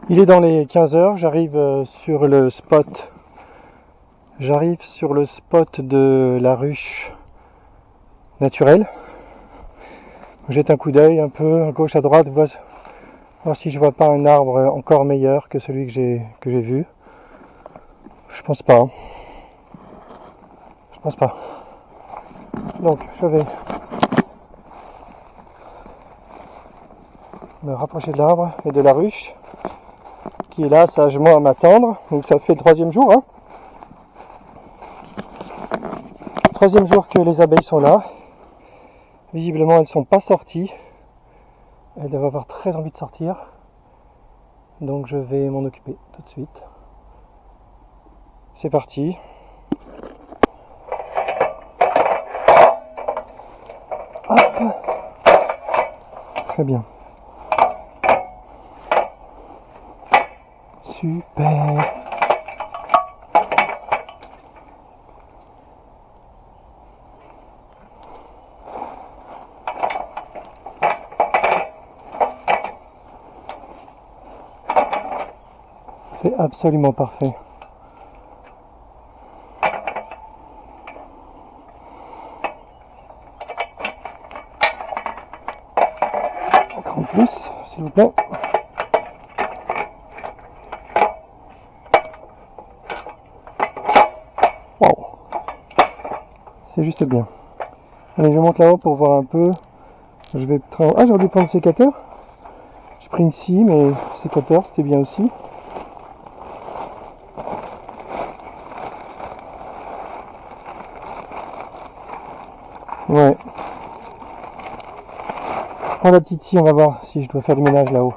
Il est dans les 15 heures, j'arrive sur le spot. J'arrive sur le spot de la ruche naturelle. Je jette un coup d'œil un peu à gauche à droite, voir si je vois pas un arbre encore meilleur que celui que j'ai vu. Je pense pas. Je pense pas. Donc je vais me rapprocher de l'arbre et de la ruche qui est là sagement à m'attendre. Donc ça fait le troisième jour. Troisième jour que les abeilles sont là. Visiblement elles ne sont pas sorties. Elles doivent avoir très envie de sortir. Donc je vais m'en occuper tout de suite. C'est parti. Hop. Très bien. Super. C'est absolument parfait. Encore en plus, s'il vous plaît. Wow. C'est juste bien. Allez, je monte là-haut pour voir un peu. Je vais prendre... Ah, j'aurais dû prendre le sécateur. J'ai pris une scie, mais le sécateur, c'était bien aussi. Ouais. Prends la petite scie, on va voir si je dois faire du ménage là-haut.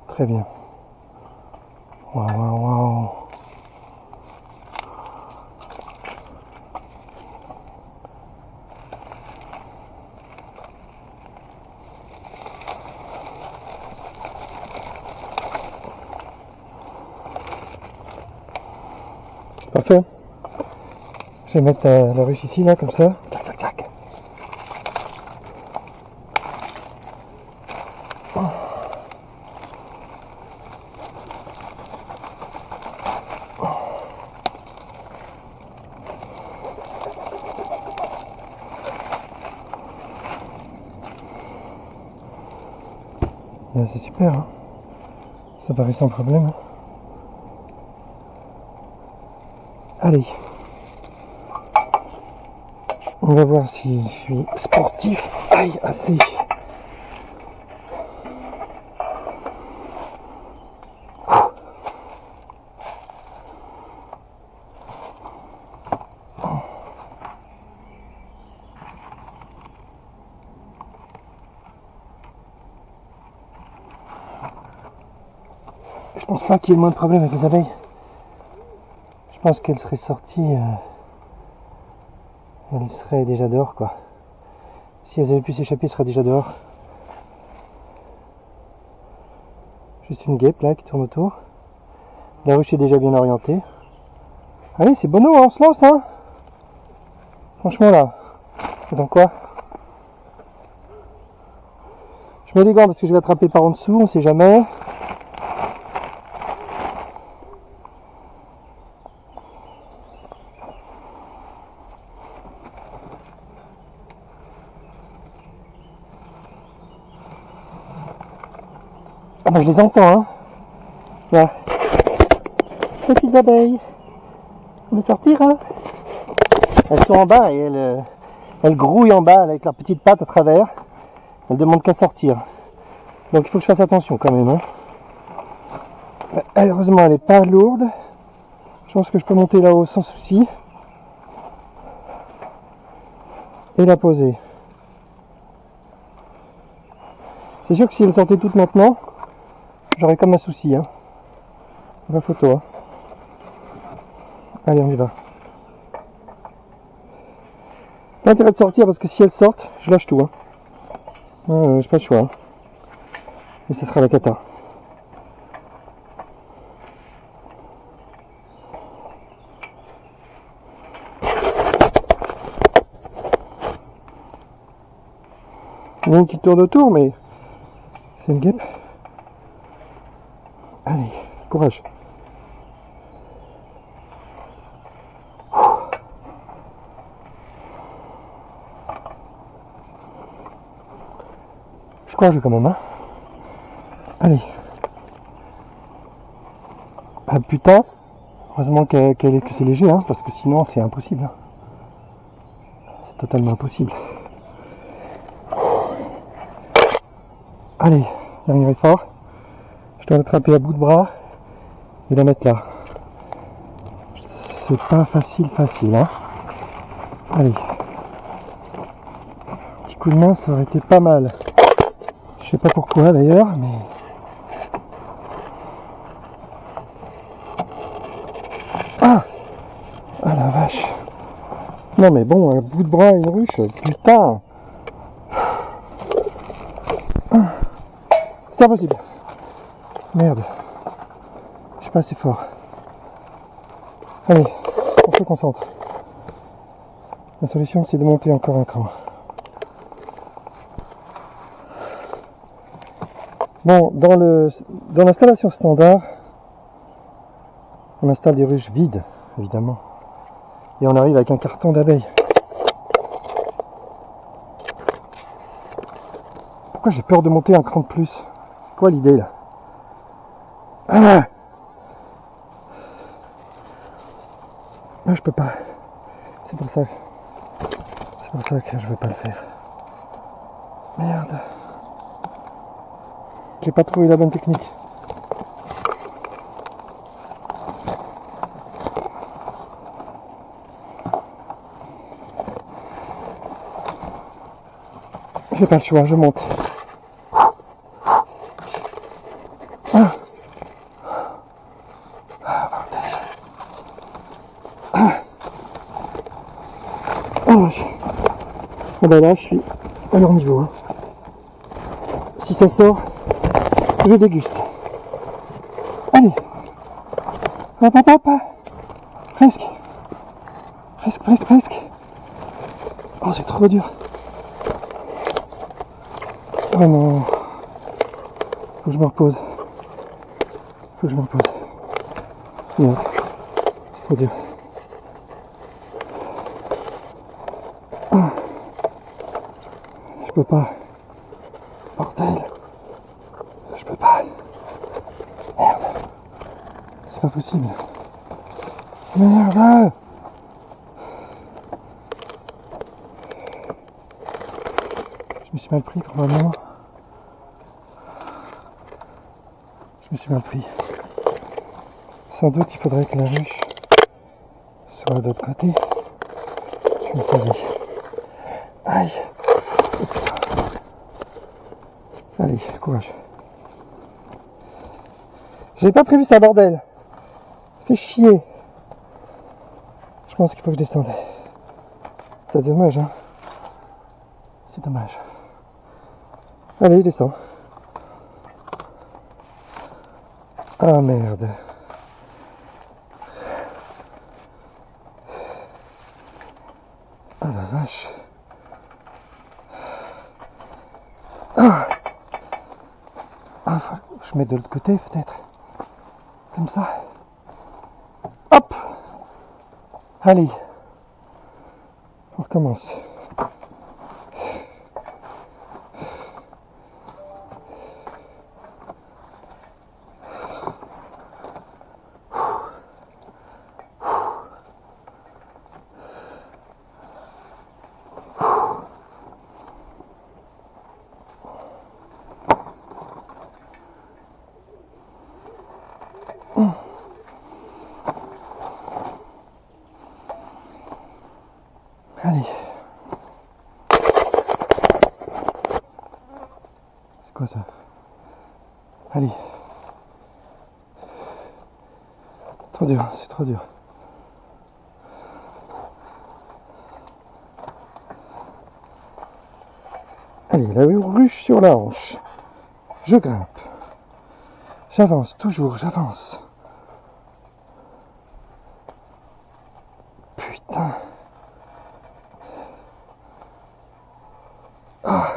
Très bien. Waouh, waouh, waouh. Parfait. Je vais mettre la ruche ici, là, comme ça. Tac, tac, tac. Là, c'est super, hein. Ça paraît sans problème. Allez. On va voir si je suis sportif. Aïe, assez. Je pense pas qu'il y ait moins de problème avec les abeilles. Je pense qu'elles seraient sorties. Elles seraient déjà dehors, quoi. Si elles avaient pu s'échapper, elles seraient déjà dehors. Juste une guêpe là qui tourne autour. La ruche est déjà bien orientée. Allez, c'est bono, on se lance, hein. Franchement là. Dans quoi? Je mets les gants parce que je vais attraper par en dessous, on sait jamais. Ah bah je les entends, hein. Là. Petites abeilles. On va sortir, hein. Elles sont en bas et elles grouillent en bas avec leurs petites pattes à travers. Elles demandent qu'à sortir. Donc il faut que je fasse attention quand même, hein. Heureusement elle n'est pas lourde. Je pense que je peux monter là-haut sans souci. Et la poser. C'est sûr que si elle sortait toute maintenant, j'aurais comme un souci, hein. La photo, hein. Allez, on y va. L'intérêt de sortir parce que si elles sortent, je lâche tout, hein. J'ai pas le choix, hein. Et ça sera la cata. Il y a une qui tourne autour, mais c'est une guêpe. Allez, courage. Je suis courageux quand même, hein. Allez. Ah putain. Heureusement que c'est léger, hein, parce que sinon c'est impossible. C'est totalement impossible. Allez, j'arriverai fort. Je dois l'attraper à bout de bras et la mettre là. C'est pas facile, hein. Allez. Un petit coup de main, ça aurait été pas mal. Je sais pas pourquoi d'ailleurs, mais... Ah! Ah la vache! Non mais bon, un bout de bras, une ruche, putain! C'est impossible! Merde! Je suis pas assez fort. Allez, on se concentre. La solution, c'est de monter encore un cran. Bon, dans l'installation standard, on installe des ruches vides, évidemment. Et on arrive avec un carton d'abeilles. Pourquoi j'ai peur de monter un cran de plus? C'est quoi l'idée là? Ah, je peux pas. C'est pour ça que je veux pas le faire. Merde. J'ai pas trouvé la bonne technique. J'ai pas le choix, je monte. Ah. Ah, bordel. Ah. Oh, ah bah là, je suis à leur niveau. Hein. Si ça sort, je déguste. Allez. Hop, hop, hop. Presque. Presque. Oh, c'est trop dur. Oh non. Faut que je me repose. Non. C'est trop dur. Ah. Je peux pas. Bordel. Je peux pas. Merde. C'est pas possible. Merde. Je me suis mal pris probablement. Sans doute il faudrait que la ruche soit de l'autre côté. Je le savais. Aïe. Oh, putain. Allez, courage. J'avais pas prévu ça, bordel. Fais chier. Je pense qu'il faut que je descende. C'est dommage, hein. C'est dommage. Allez, je descends. Ah merde. Ah la vache. Ah, faut que je mette de l'autre côté peut-être. Comme ça. Hop. Allez. On recommence. Allez. C'est quoi ça? Allez. Trop dur, c'est trop dur. Allez, la ruche sur la hanche. Je grimpe. J'avance, toujours, j'avance. Putain. Ah.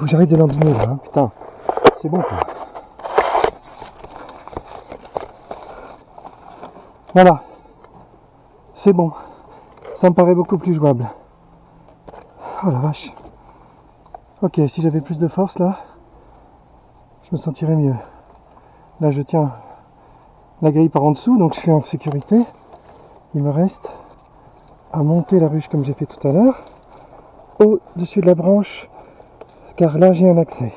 que j'arrête de lambiner là, hein. Putain, c'est bon quoi. Voilà, c'est bon, ça me paraît beaucoup plus jouable. Oh la vache. Ok, si j'avais plus de force là, je me sentirais mieux. Là je tiens la grille par en dessous, donc je suis en sécurité. Il me reste à monter la ruche comme j'ai fait tout à l'heure, au-dessus de la branche, car là j'ai un accès.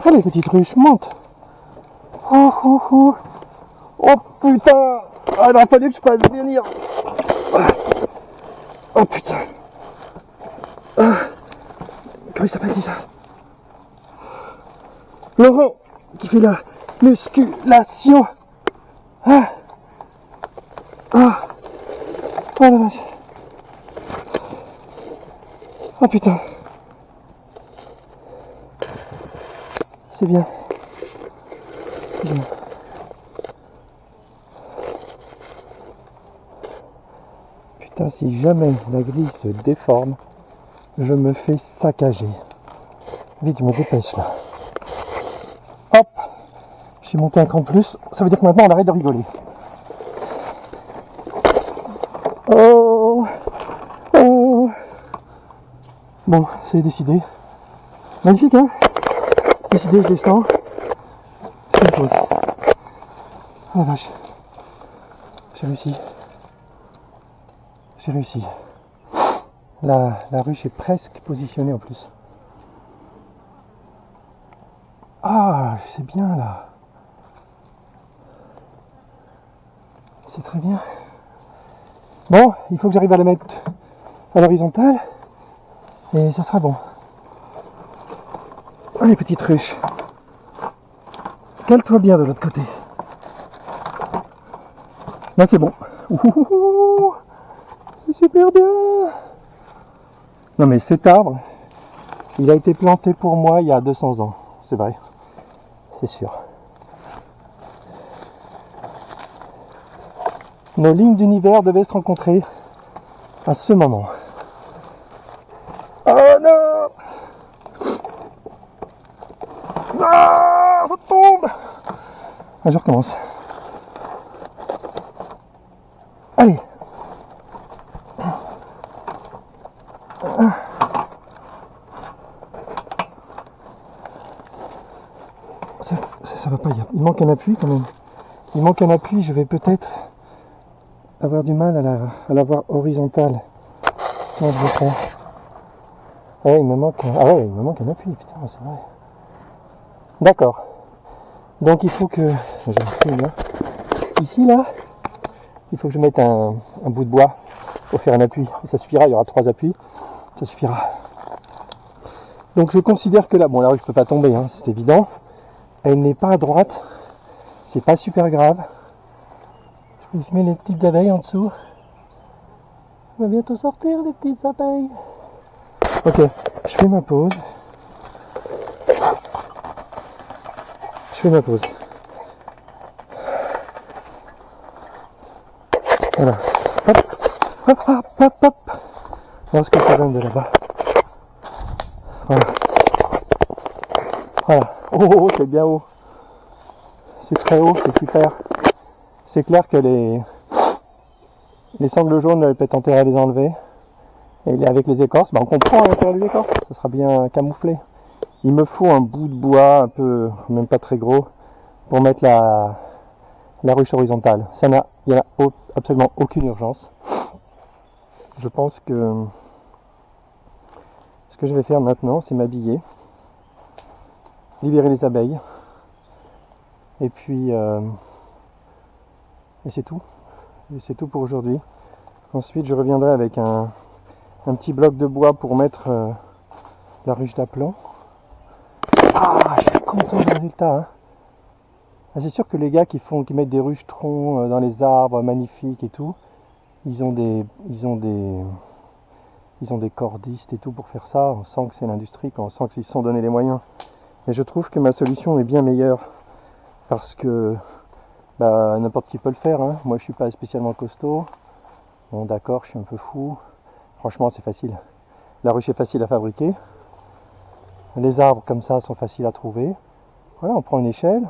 Allez petite ruche, monte. Oh oh oh. Oh putain. Ah, il a fallu que je fasse venir. Oh putain. Ah. Comment il s'appelle déjà? Laurent, qui fait la musculation. Ah. Ah. Oh la vache. Oh putain. C'est bien. C'est bien. Putain, si jamais la grille se déforme, je me fais saccager. Vite, je me dépêche là. Hop. J'ai monté un cran de plus. Ça veut dire que maintenant on arrête de rigoler. Oh. Oh. Bon, c'est décidé. Magnifique, hein? Décidé, je descends. C'est une pause. Oh la vache. J'ai réussi. J'ai réussi. La ruche est presque positionnée en plus. Ah, c'est bien là. C'est très bien. Bon, il faut que j'arrive à la mettre à l'horizontale. Et ça sera bon. Allez, petite ruche. Cale-toi bien de l'autre côté. Là, c'est bon. Ouh, c'est super bien. Non mais cet arbre, il a été planté pour moi il y a 200 ans. C'est vrai. C'est sûr. Nos lignes d'univers devaient se rencontrer à ce moment. Oh non! Non! Ça tombe! Ah, je recommence. Allez! Ça va pas, il manque un appui quand même. Il manque un appui, je vais peut-être avoir du mal à la voir horizontale. Comment je vais faire? Ah ouais, il me manque un appui, putain, c'est vrai. D'accord. Donc il faut que... Ici là, il faut que je mette un bout de bois pour faire un appui. Et ça suffira, il y aura 3 appuis. Ça suffira. Donc je considère que là, bon la rue je peux pas tomber, hein, c'est évident. Elle n'est pas à droite. C'est pas super grave. Je mets les petites abeilles en dessous. On va bientôt sortir les petites abeilles. Ok, je fais ma pause. Je fais ma pause. Voilà. Hop, hop, hop, hop, hop. Voir ce que ça donne de là-bas. Voilà. Voilà. Oh, c'est bien haut. C'est très haut, c'est super. C'est clair que les sangles jaunes, elle peut être intérêt à les enlever. Et avec les écorces, on comprend à l'intérieur des écorces, ça sera bien camouflé. Il me faut un bout de bois, un peu, même pas très gros, pour mettre la ruche horizontale. Il n'y a absolument aucune urgence. Je pense que ce que je vais faire maintenant, c'est m'habiller, libérer les abeilles, et puis et c'est tout. Et c'est tout pour aujourd'hui. Ensuite, je reviendrai avec un petit bloc de bois pour mettre la ruche d'aplomb. Ah, je suis content du résultat. Hein. Ah, c'est sûr que les gars qui mettent des ruchetrons dans les arbres magnifiques et tout, ils ont des cordistes et tout pour faire ça. On sent que c'est l'industrie, on sent qu'ils se sont donné les moyens. Mais je trouve que ma solution est bien meilleure parce que n'importe qui peut le faire. Hein. Moi, je suis pas spécialement costaud. Bon, d'accord, je suis un peu fou. Franchement, c'est facile. La ruche est facile à fabriquer. Les arbres comme ça sont faciles à trouver. Voilà, on prend une échelle,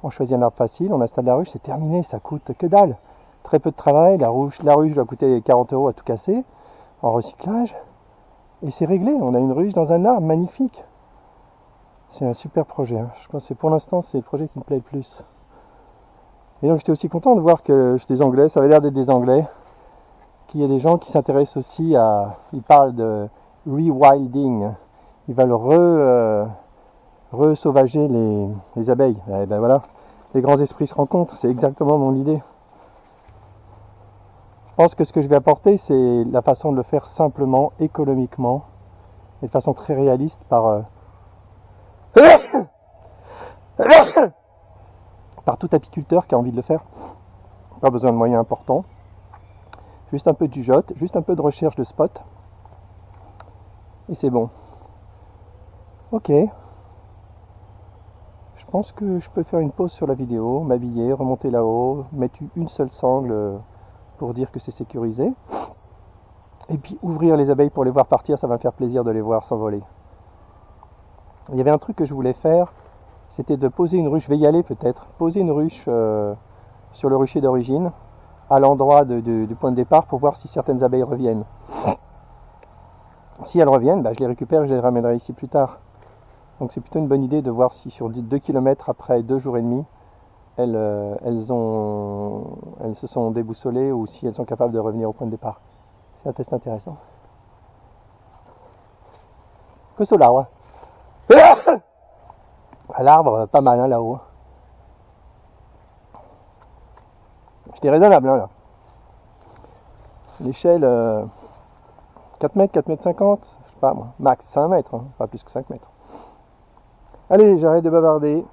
on choisit un arbre facile, on installe la ruche, c'est terminé, ça coûte que dalle. Très peu de travail, la ruche doit coûter 40 € à tout casser, en recyclage. Et c'est réglé, on a une ruche dans un arbre, magnifique. C'est un super projet, hein. Je pense que pour l'instant c'est le projet qui me plaît le plus. Et donc j'étais aussi content de voir que des Anglais, ça avait l'air d'être des Anglais, qu'il y a des gens qui s'intéressent aussi à... Ils parlent de rewilding. Ils veulent re-sauvager les abeilles. Et ben voilà, les grands esprits se rencontrent, c'est exactement mon idée. Je pense que ce que je vais apporter, c'est la façon de le faire simplement, économiquement, et de façon très réaliste par tout apiculteur qui a envie de le faire. Pas besoin de moyens importants. Juste un peu de jugeote, juste un peu de recherche de spot. Et c'est bon. Ok. Je pense que je peux faire une pause sur la vidéo, m'habiller, remonter là-haut, mettre une seule sangle pour dire que c'est sécurisé. Et puis ouvrir les abeilles pour les voir partir, ça va me faire plaisir de les voir s'envoler. Il y avait un truc que je voulais faire, c'était de poser une ruche, je vais y aller peut-être, poser une ruche sur le rucher d'origine, à l'endroit du point de départ pour voir si certaines abeilles reviennent. Si elles reviennent, bah, je les récupère et je les ramènerai ici plus tard. Donc c'est plutôt une bonne idée de voir si sur 2 km après 2 jours et demi, elles se sont déboussolées ou si elles sont capables de revenir au point de départ. C'est un test intéressant. Que ce l'arbre. L'arbre, pas mal hein, là-haut. J'étais raisonnable hein, là. L'échelle 4 mètres, 4 mètres 50, je sais pas moi, max 5 mètres, hein, pas plus que 5 mètres. Allez, j'arrête de bavarder.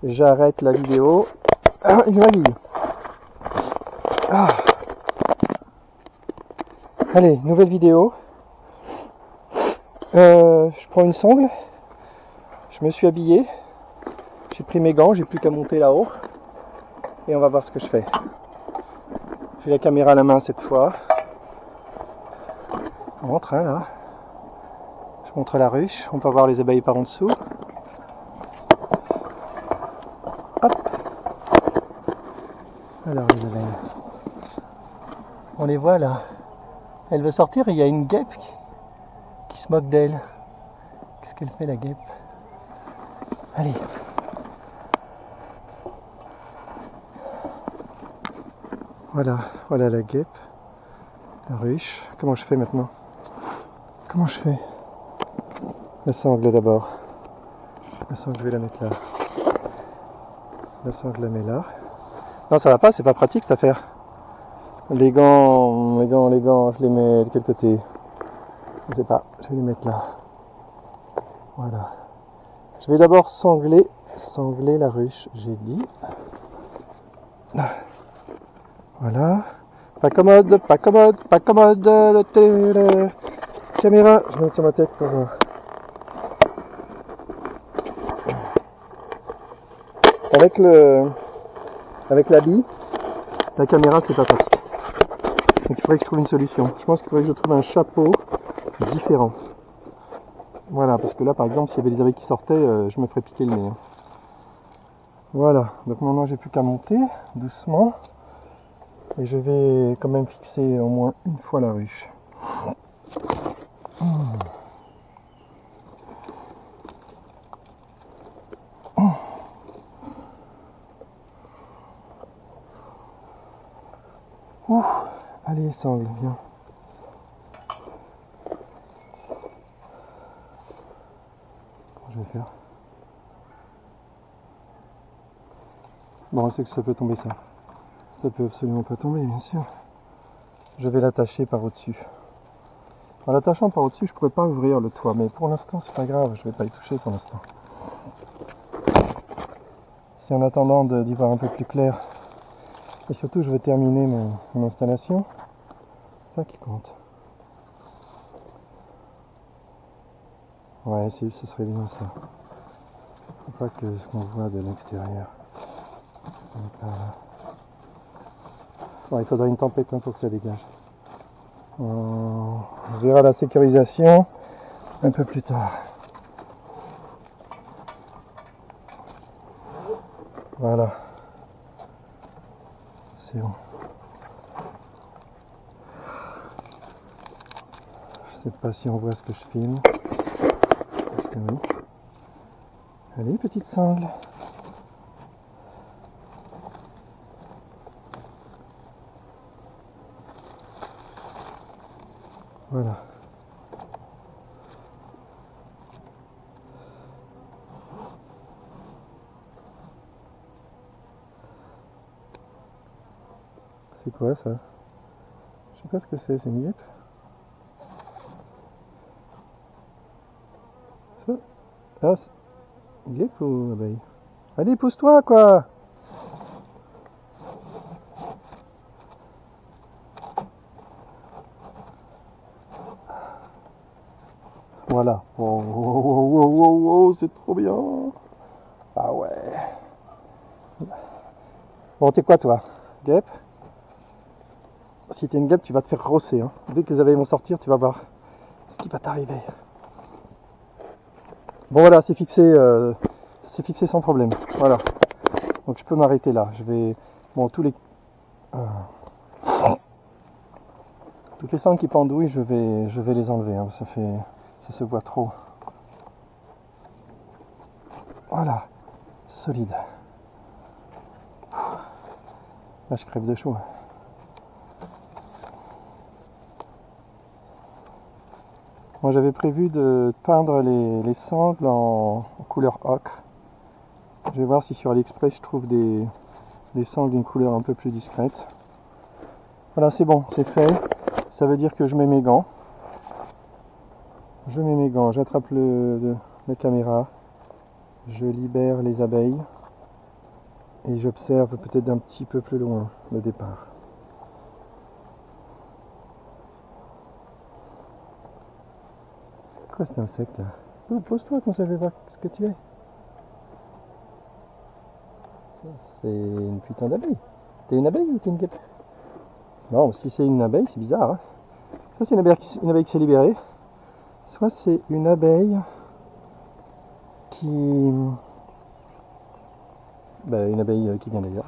J'arrête la vidéo. Ah, je m'habille. Ah. Allez, nouvelle vidéo. Je prends une sangle. Je me suis habillé. J'ai pris mes gants, j'ai plus qu'à monter là-haut. Et on va voir ce que je fais. J'ai la caméra à la main cette fois. On rentre hein, là. Je montre la ruche. On peut voir les abeilles par en dessous. Hop. Alors les abeilles. On les voit là. Elle veut sortir et il y a une guêpe qui se moque d'elle. Qu'est-ce qu'elle fait la guêpe? Allez. Voilà, voilà la guêpe. La ruche. Comment je fais maintenant? Comment je fais? La sangle d'abord. La sangle, je vais la mettre là. La sangle, je la mets là. Non, ça va pas, c'est pas pratique cette affaire. Les gants, je les mets de quel côté? Je sais pas, je vais les mettre là. Voilà. Je vais d'abord sangler la ruche, j'ai dit. Voilà. Pas commode, pas commode, pas commode. La caméra, je mets sur ma tête pour voir. Avec l'habit, la caméra c'est pas pratique. Donc il faudrait que je trouve une solution. Je pense qu'il faudrait que je trouve un chapeau différent. Voilà, parce que là par exemple s'il y avait des abeilles qui sortaient, je me ferais piquer le nez. Voilà, donc maintenant j'ai plus qu'à monter doucement. Et je vais quand même fixer au moins une fois la ruche. Ouh, allez, sangle, viens. Comment je vais faire? Bon, je sais que ça peut tomber ça. Ça peut absolument pas tomber, bien sûr. Je vais l'attacher par au-dessus. En l'attachant par au-dessus, je pourrais pas ouvrir le toit, mais pour l'instant, c'est pas grave, je vais pas y toucher pour l'instant. C'est en attendant d'y voir un peu plus clair. Et surtout, je vais terminer mon installation. C'est ça qui compte. Ouais, ce serait bien ça. Faut pas que ce qu'on voit de l'extérieur. Bon, il faudrait une tempête pour que ça dégage. On verra la sécurisation un peu plus tard. Voilà. C'est bon. Je sais pas si on voit ce que je filme. Parce que oui. Allez, petite sangle. Voilà. C'est quoi ça? Je sais pas ce que c'est une guêpe? Ça? Ah, guêpe ou abeille? Allez, pousse-toi quoi! Voilà. Oh, oh, oh, oh, oh, oh, c'est trop bien! Ah ouais! Bon, t'es quoi toi? Guêpe? Si t'es une guêpe, tu vas te faire rosser. Hein. Dès que les abeilles vont sortir, tu vas voir ce qui va t'arriver. Bon voilà, c'est fixé sans problème. Voilà. Donc je peux m'arrêter là. Je vais. Bon, toutes les sangles qui pendouillent, je vais les enlever. Hein. Ça se voit trop. Voilà, solide. Là, je crève de chaud. Moi, j'avais prévu de peindre les sangles en couleur ocre. Je vais voir si sur AliExpress je trouve des sangles d'une couleur un peu plus discrète. Voilà, c'est bon, c'est fait. Ça veut dire que je mets mes gants. Je mets mes gants, j'attrape la caméra, je libère les abeilles et j'observe peut-être d'un petit peu plus loin le départ. Quoi cet insecte là? Oh, pose-toi comme ça je vais voir ce que tu es. C'est une putain d'abeille. T'es une abeille ou t'es une guêpe? Non, si c'est une abeille, c'est bizarre. Hein. Soit c'est une abeille qui s'est libérée, soit c'est une abeille qui... Bah, une abeille qui vient d'ailleurs.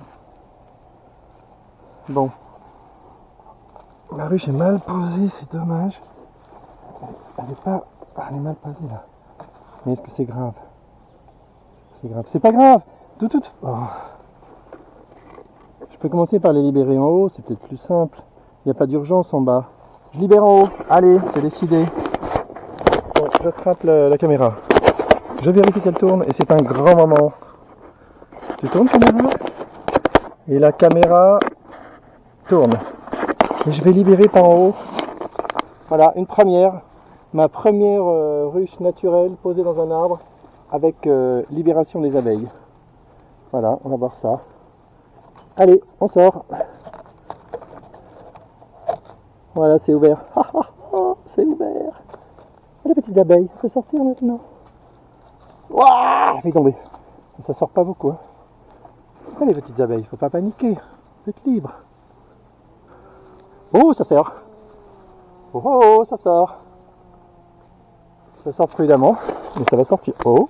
Bon. La ruche est mal posée, c'est dommage. Elle est pas... elle est mal posée là. Mais est-ce que c'est grave? C'est grave. C'est pas grave. Tout. Oh. Je peux commencer par les libérer en haut, c'est peut-être plus simple. Il n'y a pas d'urgence en bas. Je libère en haut. Allez, c'est décidé. Bon, j'attrape la caméra. Je vérifie qu'elle tourne et c'est un grand moment. Tu tournes caméra? Et la caméra tourne. Et je vais libérer par en haut. Voilà, une première. Ma première ruche naturelle posée dans un arbre avec libération des abeilles. Voilà, on va voir ça. Allez, on sort. Voilà, c'est ouvert. C'est ouvert. Les petites abeilles, il faut sortir maintenant. Waouh, fait tomber. Ça sort pas beaucoup. Hein. Les petites abeilles, faut pas paniquer. Vous êtes libre. Oh, ça sort. Oh, ça sort. Ça sort prudemment, mais ça va sortir. Oh.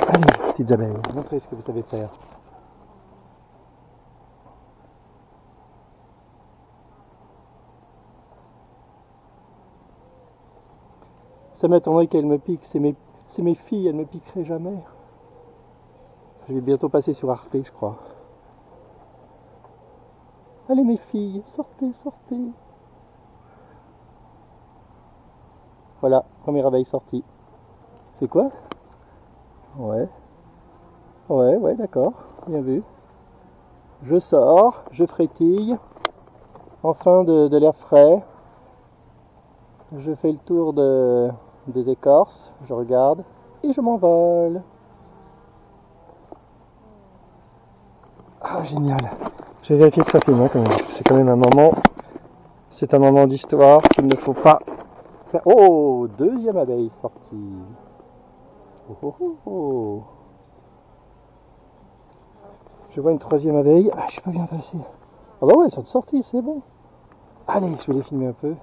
Allez, petites abeilles, montrez ce que vous savez faire. Ça m'étonnerait qu'elles me piquent. C'est mes filles, elles me piqueraient jamais. Je vais bientôt passer sur Arte, je crois. Allez mes filles, sortez. Voilà, première abeille sortie. C'est quoi? Ouais, d'accord, bien vu. Je sors, je frétille, enfin de l'air frais. Je fais le tour des écorces, je regarde et je m'envole. Ah génial. Je vais vérifier que ça filme quand même, parce que c'est quand même un moment d'histoire qu'il ne faut pas faire. Oh, deuxième abeille sortie. Oh. Je vois une troisième abeille. Ah, je suis pas bien passé. Ah bah ouais, elles sont sorties, c'est bon. Allez, je vais les filmer un peu.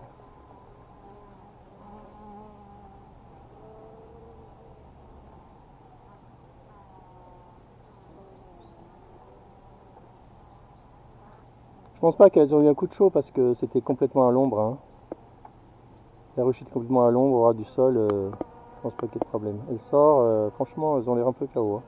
pense pas qu'elles ont eu un coup de chaud parce que c'était complètement à l'ombre. Hein. La ruche était complètement à l'ombre, au ras du sol. Je pense pas qu'il y ait de problème. Elle sort, franchement, elles ont l'air un peu KO. Hein.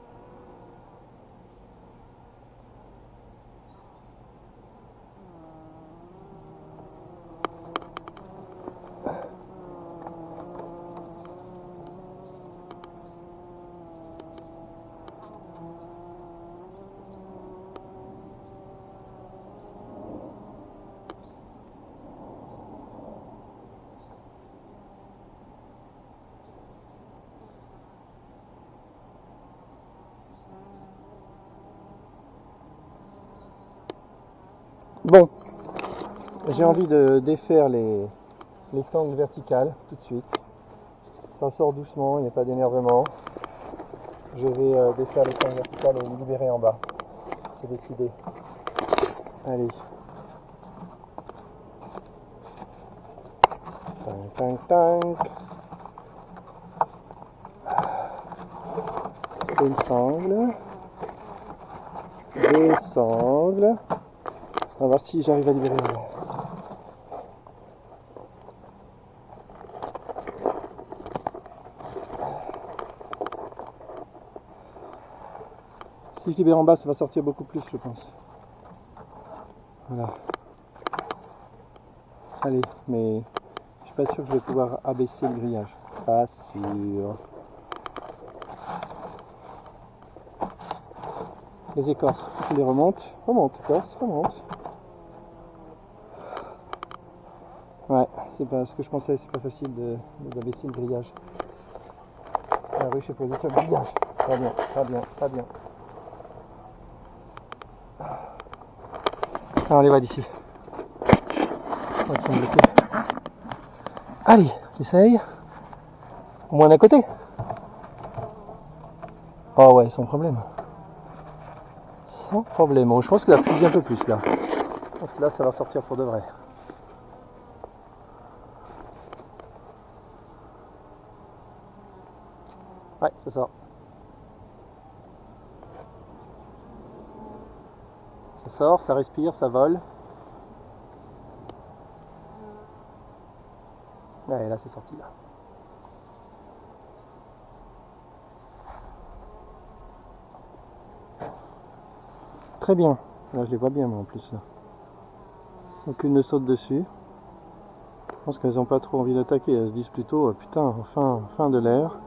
Bon, j'ai envie de défaire les sangles verticales tout de suite. Ça sort doucement, il n'y a pas d'énervement. Je vais défaire les sangles verticales et les libérer en bas. C'est décidé. Allez. Tank, tank, tank. Une sangle. Deux sangles. On va voir si j'arrive à libérer en bas. Si je libère en bas, ça va sortir beaucoup plus, je pense. Voilà. Allez, mais je suis pas sûr que je vais pouvoir abaisser le grillage. Pas sûr. Les écorces, je les remonte. Remonte, écorce, remonte. Ouais, c'est pas ce que je pensais, c'est pas facile d'abaisser le grillage. La ruche est posée sur le grillage. Pas bien, pas bien, pas bien. Alors, on les voit d'ici. On va se bloquer. Allez, j'essaye. Au moins d'un côté. Oh ouais, sans problème. Sans problème. Bon, je pense que la fusille un peu plus là. Je pense que là, ça va sortir pour de vrai. Ouais, ça sort. Ça sort, ça respire, ça vole. Ouais, là, c'est sorti là. Très bien. Là, je les vois bien, moi, en plus. Là. Aucune ne saute dessus. Je pense qu'elles n'ont pas trop envie d'attaquer. Elles se disent plutôt, putain, fin de l'air.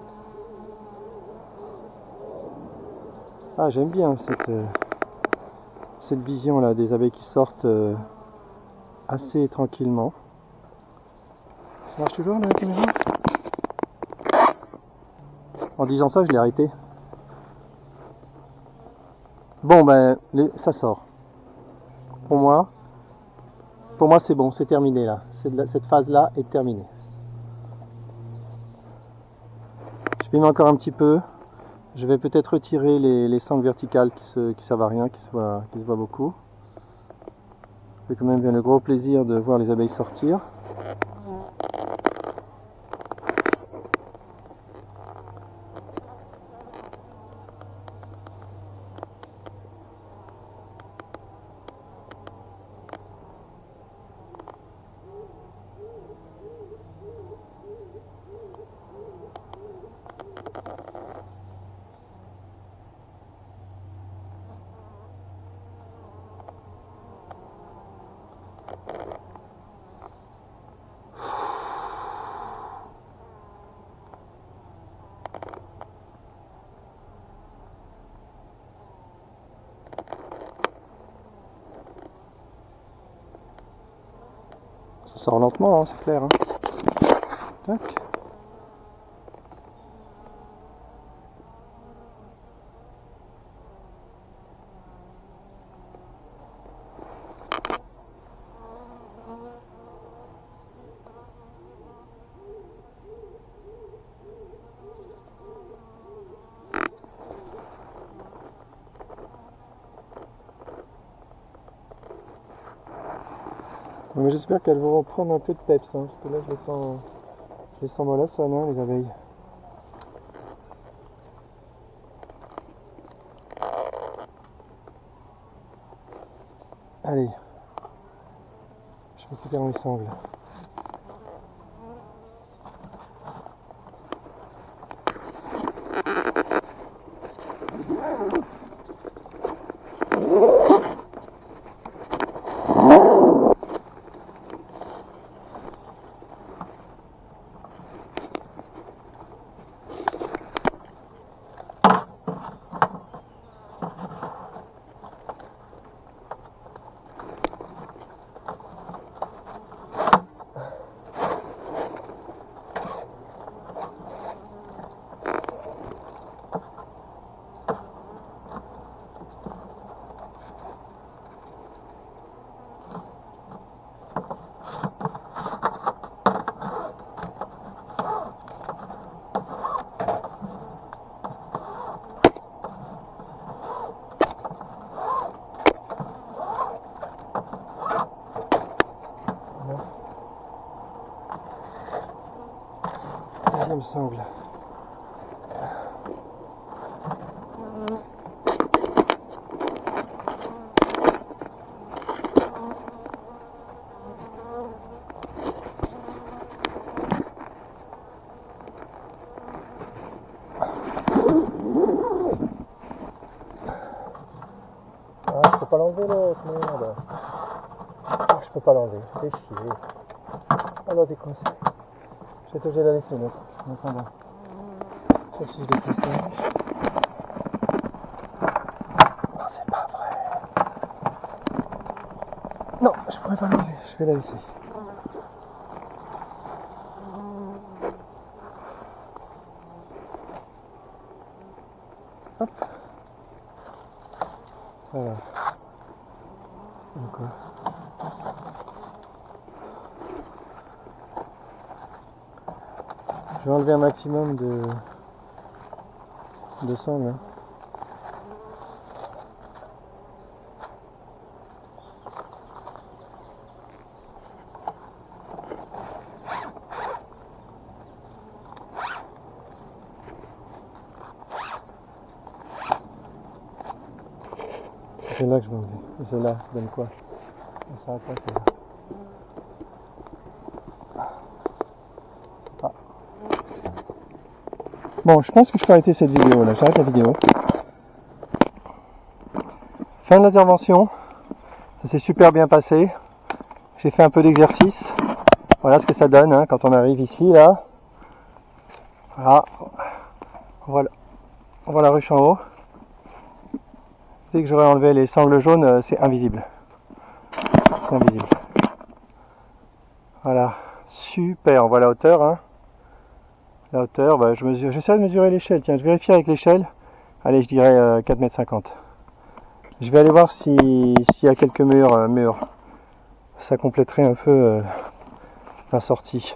Ah, j'aime bien cette vision là des abeilles qui sortent assez tranquillement. Ça marche toujours la caméra? En disant ça, je l'ai arrêté. Bon, ben, ça sort. Pour moi c'est bon, c'est terminé là. Cette phase-là est terminée. Je filme encore un petit peu. Je vais peut-être retirer les sangles verticales qui servent à rien, qui se voient beaucoup. J'ai quand même bien le gros plaisir de voir les abeilles sortir. Ça sort lentement, hein, c'est clair. Hein. Tac. Mais j'espère qu'elles vont reprendre un peu de peps, hein, parce que là je les sens mollassonnes, hein, les abeilles. Allez, récupérons les sangles. Deuxième sangle. Ah, je peux pas l'enlever l'autre, merde. Ah, je peux pas l'enlever, c'est chier. Ah l'autre est coincé. Je vais être obligé de la laisser l'autre. En attendant. Sauf si je laisse le singe. Non, c'est pas vrai. Non, je pourrais pas l'enlever, je vais la laisser. Hop. Voilà. Donc quoi. Je vais enlever un maximum de sang là. C'est là que je vais enlever. C'est là, ça donne quoi? Ça s'arrête pas, c'est là. Ah. Bon, je pense que je peux arrêter cette vidéo là. J'arrête la vidéo. Fin de l'intervention. Ça s'est super bien passé. J'ai fait un peu d'exercice. Voilà ce que ça donne hein, quand on arrive ici là. Voilà. On voit la ruche en haut. Dès que j'aurai enlevé les sangles jaunes, c'est invisible. C'est invisible. Voilà. Super. On voit la hauteur. Hein. La hauteur, bah, j'essaie de mesurer l'échelle. Tiens, je vérifie avec l'échelle. Allez, je dirais 4,50 m. Je vais aller voir s'il y a quelques murs. Ça compléterait un peu la sortie.